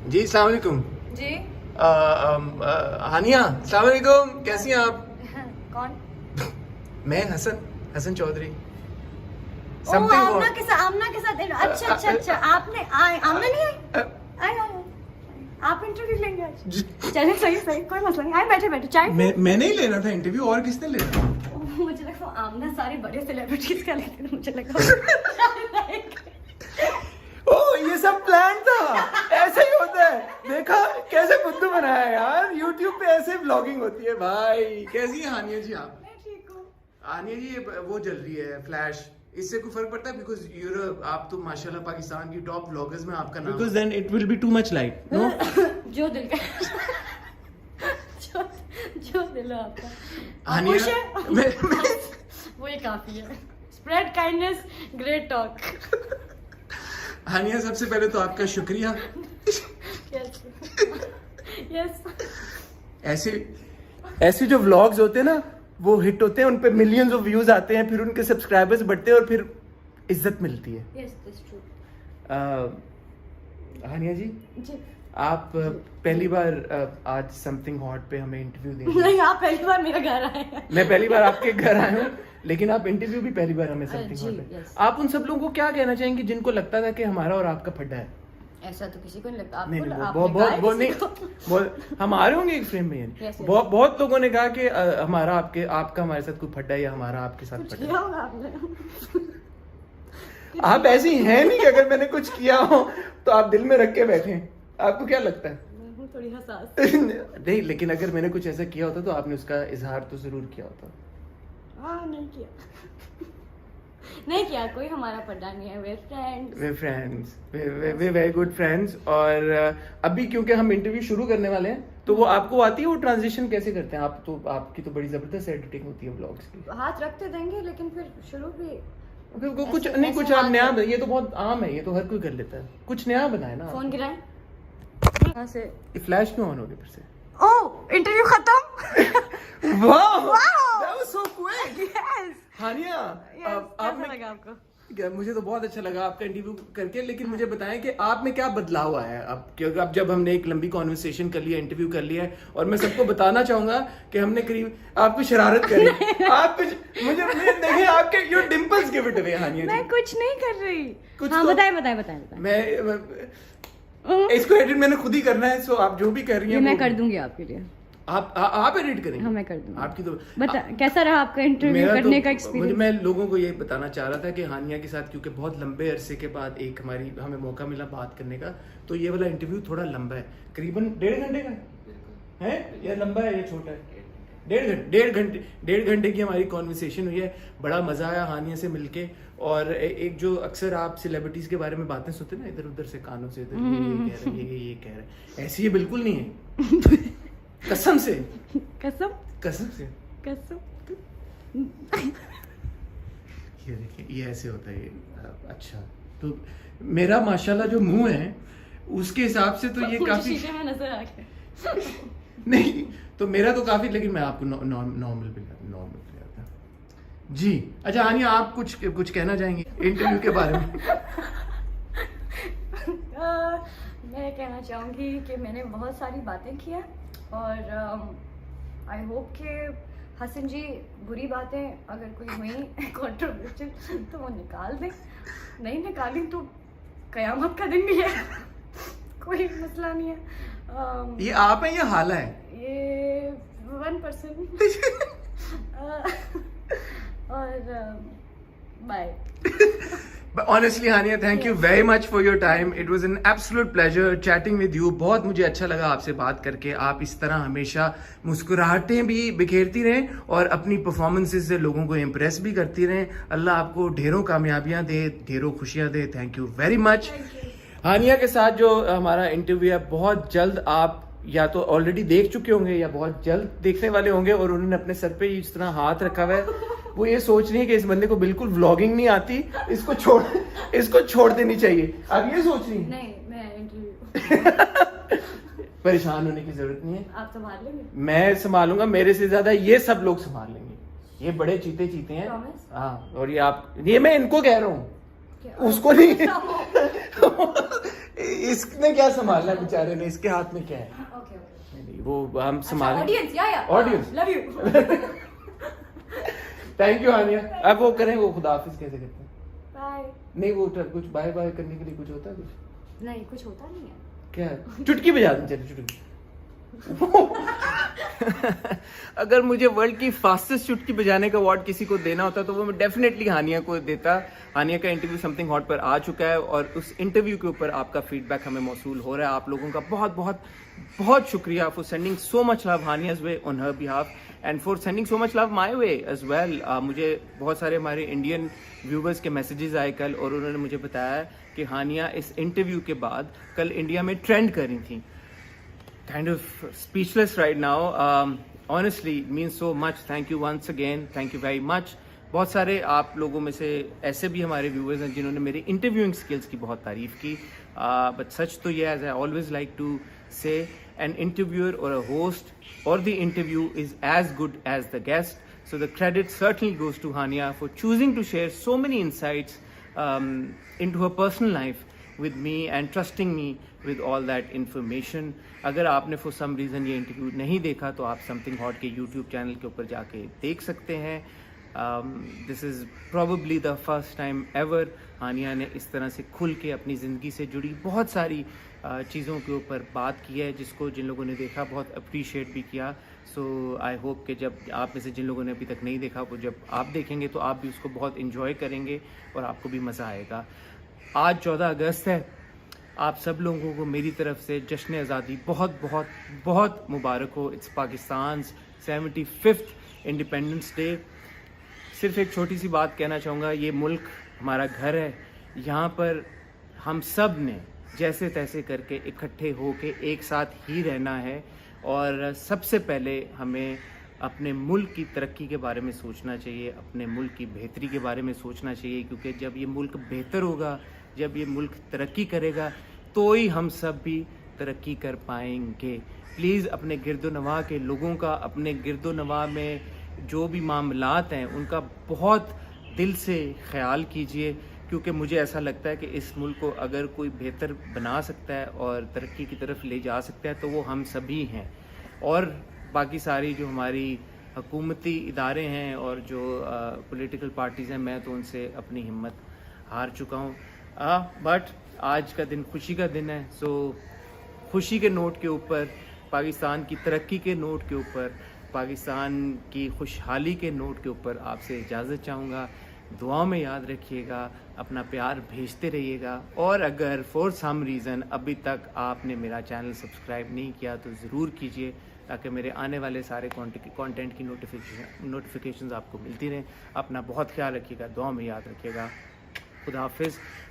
जी अस्सलाम वालेकुम। जी हानिया अस्सलाम वालेकुम, कैसी हैं आप? कौन? मैं हसन चौधरी। ओ आमना के साथ अच्छा आपने आमना नहीं आई आप इंटरव्यू लेंगे आज? चलिए सही कोई मसला नहीं, आए बैठे चाय। मैं नहीं लेना था इंटरव्यू, और किसने लेना? मुझे लगा आमना सारे बड़े सेलिब्रिटीज का लेते हैं, मुझे लगा ओह ये सब प्लान था, ऐसे ही होता है। देखा कैसे बुद्धू बनाया यार, YouTube पे ऐसे व्लॉगिंग होती है भाई। कैसी है हानिया जी आप? मैं ठीक हूँ। हानिया जी ये वो चल रही है फ्लैश, इससे कोई फर्क पड़ता है? बिकॉज यूर आप तो माशाल्लाह पाकिस्तान की टॉप व्लॉगर्स में आपका नाम, because then it will be too much light no. जो दिल का जो दिल है आपका। हानिया वो ये काफी है। Spread kindness, great talk. Hania सबसे पहले तो आपका शुक्रिया। यस ऐसे जो व्लॉग्स होते हैं ना वो हिट होते हैं, उन पे मिलियंस ऑफ व्यूज आते हैं, फिर उनके सब्सक्राइबर्स बढ़ते हैं और फिर इज्जत मिलती है। Yes that's true. Hania ji आप पहली बार आज समथिंग हॉट पे हमें इंटरव्यू देंगे। नहीं, आप पहली बार मेरे घर आए हैं। मैं पहली बार आपके घर आया हूँ, लेकिन आप इंटरव्यू भी पहली बार हमें समथिंग हॉट पे। आप उन सब लोगों को क्या कहना चाहेंगे जिनको लगता था कि हमारा और आपका फड्डा है? ऐसा तो किसी को नहीं लगता। नहीं, आपको बहुत नहीं, हम आ रहे होंगे एक फ्रेम में। yes. बहुत लोगों ने कहा कि हमारा आपका हमारे साथ कोई फड्डा है या हमारा आपके साथ फड्डा है। आप ऐसी हैं नहीं कि अगर मैंने कुछ किया हो तो आप दिल में रख के बैठे। आपको क्या लगता है? थोड़ी हसास नहीं, लेकिन अगर मैंने कुछ ऐसा किया होता तो आपने उसका इजहार तो जरूर किया होता। नहीं किया कोई हमारा पड्डा नहीं है। वे वेरी गुड फ्रेंड्स। और अभी क्योंकि हम इंटरव्यू शुरू करने वाले हैं तो वो आपको आती है वो ट्रांजिशन कैसे करते हैं? आप तो आपकी तो बड़ी जबरदस्त एडिटिंग होती है व्लॉग्स की। हाथ रखते देंगे लेकिन फिर शुरू भी कुछ नहीं, कुछ आप नया, ये तो बहुत आम है, ये तो हर कोई कर लेता है। कुछ नया बनाए ना। फोन गिराएं कहां से? फ्लैश क्यों ऑन हो गया फिर से? ओह इंटरव्यू खत्म। Wow that was so quick. Yes Hania कैसा लगा आपको? मुझे तो बहुत अच्छा लगा आपका इंटरव्यू करके, लेकिन मुझे बताएं कि आप में क्या बदलाव आया है अब? क्योंकि अब जब हमने एक लंबी कॉन्वर्सेशन कर लिया, इंटरव्यू कर लिया है, और मैं सबको बताना चाहूंगा कि हमने करीब आपको शरारत करी। आप कुछ मुझे देखे आपके your dimples give it away. Hania ji मैं कुछ नहीं कर रही। कुछ हाँ तो, बताएं। मैं इसको एडिट मैंने खुद ही करना है, सो आप जो भी कर रही हैं मैं कर दूंगी आपके लिए। आप एडिट करेंगे? हाँ मैं कर दूंगी। आपकी तो बता कैसा रहा आपका इंटरव्यू करने का एक्सपीरियंस? मैं लोगों को ये बताना चाह रहा था कि हानिया के साथ क्योंकि बहुत लंबे अरसे के बाद एक हमें मौका मिला बात करने का, तो ये वाला इंटरव्यू थोड़ा लंबा है, करीबन 1.5 घंटे का है। या लंबा है या छोटा है? 1.5 घंटे की हमारी कॉन्वर्सेशन हुई है। बड़ा मजा आया हानिया से मिलके। और एक जो अक्सर आप सेलिब्रिटीज के बारे में बातें सुनते ना इधर उधर से कानों से, इधर ये कह रहे हैं, ऐसी ये बिल्कुल नहीं है। कसम से ये देखिए, ये ऐसे होता है। अच्छा तो मेरा माशाल्लाह जो मुंह है उसके हिसाब से तो ये काफी शीशे में नजर आ गया। नहीं तो मेरा तो काफी, लेकिन मैं आपको नॉर्मल भी आता जी। अच्छा हानिया आप कुछ कहना चाहेंगे इंटरव्यू के बारे में? मैं कहना चाहूँगी कि मैंने बहुत सारी बातें की हैं और आई होप कि हसन जी बुरी बातें अगर कोई हुई कंट्रोवर्शियल तो वो निकाल दें। नहीं निकाली तो कयामत का दिन भी है। कोई मसला नहीं है। ये आप है या हाला है? ये 1%। और bye. Honestly Hania, thank you very much for your time. It was an absolute pleasure chatting with you. बहुत मुझे अच्छा लगा आपसे बात करके। आप इस तरह हमेशा मुस्कुराहटें भी बिखेरती रहें और अपनी परफॉर्मेंसेस से लोगों को इम्प्रेस भी करती रहें। अल्लाह आपको ढेरों कामयाबियां दे, ढेरों खुशियां दे। Thank you very much. Hania के साथ जो हमारा इंटरव्यू है बहुत जल्द आप या तो ऑलरेडी देख चुके होंगे या बहुत जल्द देखने वाले होंगे। और उन्होंने अपने सर पे इस तरह हाथ रखा हुआ है, वो ये सोच रही है कि इस बंदे को बिल्कुल व्लॉगिंग नहीं आती, इसको छोड़ देनी चाहिए। आप ये सोच रही हैं? नहीं मैं इंटरव्यू परेशान होने की जरूरत नहीं है, आप संभाल लेंगे। मैं संभालूंगा, मेरे से ज्यादा ये सब लोग संभाल लेंगे। ये बड़े चीते हैं। हाँ, और ये मैं इनको कह रहा हूँ उसको नहीं इसने क्या संभालना है बेचारे ने, इसके हाथ में क्या है? ओके ओके नहीं, वो हम संभालें। ऑडियंस या Audience. Love you thank you Hania. अब वो करें, वो खुदा हाफिज कैसे करते हैं? बाय। नहीं वो कुछ बाय बाय करने के लिए कुछ होता है कुछ? नहीं कुछ होता नहीं है। क्या है? चुटकी बजा दें, चलिए चुटकी। अगर मुझे वर्ल्ड की फास्टेस्ट चुटकी बजाने का अवार्ड किसी को देना होता तो वो मैं डेफिनेटली हानिया को देता। हानिया का इंटरव्यू समथिंग हॉट पर आ चुका है और उस इंटरव्यू के ऊपर आपका फीडबैक हमें मौसूल हो रहा है। आप लोगों का बहुत बहुत बहुत शुक्रिया for sending so much love Hania's way on her behalf and for sending so much love my way as well. मुझे बहुत सारे हमारे इंडियन व्यूवर्स के मैसेजेस आए कल और उन्होंने मुझे बताया कि हानिया इस इंटरव्यू के बाद कल इंडिया में ट्रेंड कर रही थी। Kind of speechless right now. Honestly, it means so much. Thank you once again. Thank you very much. बहुत सारे आप लोगों में से ऐसे भी हमारे व्यूअर्स हैं जिन्होंने मेरी इंटरव्यूइंग स्किल्स की बहुत तारीफ की, बट सच तो ये as I always like to say an interviewer और अ होस्ट और the interview is as good as the guest. So the credit certainly goes to Hania for choosing to share so many insights into her personal life with me and trusting me with all that information. अगर आपने for some reason ये interview नहीं देखा तो आप something hot के YouTube channel के ऊपर जाके देख सकते हैं. This is probably the first time ever हानिया ने इस तरह से खुल के अपनी ज़िंदगी से जुड़ी बहुत सारी चीज़ों के ऊपर बात की है, जिसको जिन लोगों ने देखा बहुत अप्रिशिएट भी किया. सो आई होप कि जब आप में से जिन लोगों ने अभी तक नहीं देखा वो जब आप देखेंगे तो आप भी उसको बहुत इन्जॉय करेंगे और आपको भी मज़ा आएगा. आज 14 अगस्त है. आप सब लोगों को मेरी तरफ से जश्न आज़ादी बहुत बहुत बहुत मुबारक हो. It's Pakistan 75th independence day. सिर्फ एक छोटी सी बात कहना चाहूँगा, ये मुल्क हमारा घर है. यहाँ पर हम सब ने जैसे तैसे करके इकट्ठे होके एक साथ ही रहना है और सबसे पहले हमें अपने मुल्क की तरक्की के बारे में सोचना चाहिए, अपने मुल्क की बेहतरी के बारे में सोचना चाहिए, क्योंकि जब ये मुल्क बेहतर होगा, जब ये मुल्क तरक्की करेगा तो ही हम सब भी तरक्की कर पाएंगे. प्लीज़ अपने गिरदोनवा के लोगों का, अपने गिरदोनवा में जो भी मामलात हैं उनका बहुत दिल से ख्याल कीजिए, क्योंकि मुझे ऐसा लगता है कि इस मुल्क को अगर कोई बेहतर बना सकता है और तरक्की की तरफ ले जा सकता है तो वो हम सभी हैं. और बाकी सारी जो हमारी हुकूमती इदारे हैं और जो पॉलिटिकल पार्टीज़ हैं, मैं तो उनसे अपनी हिम्मत हार चुका हूँ. बट आज का दिन खुशी का दिन है. सो खुशी के नोट के ऊपर, पाकिस्तान की तरक्की के नोट के ऊपर, पाकिस्तान की खुशहाली के नोट के ऊपर आपसे इजाज़त चाहूँगा. दुआ में याद रखिएगा, अपना प्यार भेजते रहिएगा और अगर फॉर सम रीज़न अभी तक आपने मेरा चैनल सब्सक्राइब नहीं किया तो ज़रूर कीजिए, ताकि मेरे आने वाले सारे कंटेंट की नोटिफिकेशंस आपको मिलती रहें. अपना बहुत ख्याल रखिएगा, दुआ में याद रखिएगा. खुदा हाफिज़.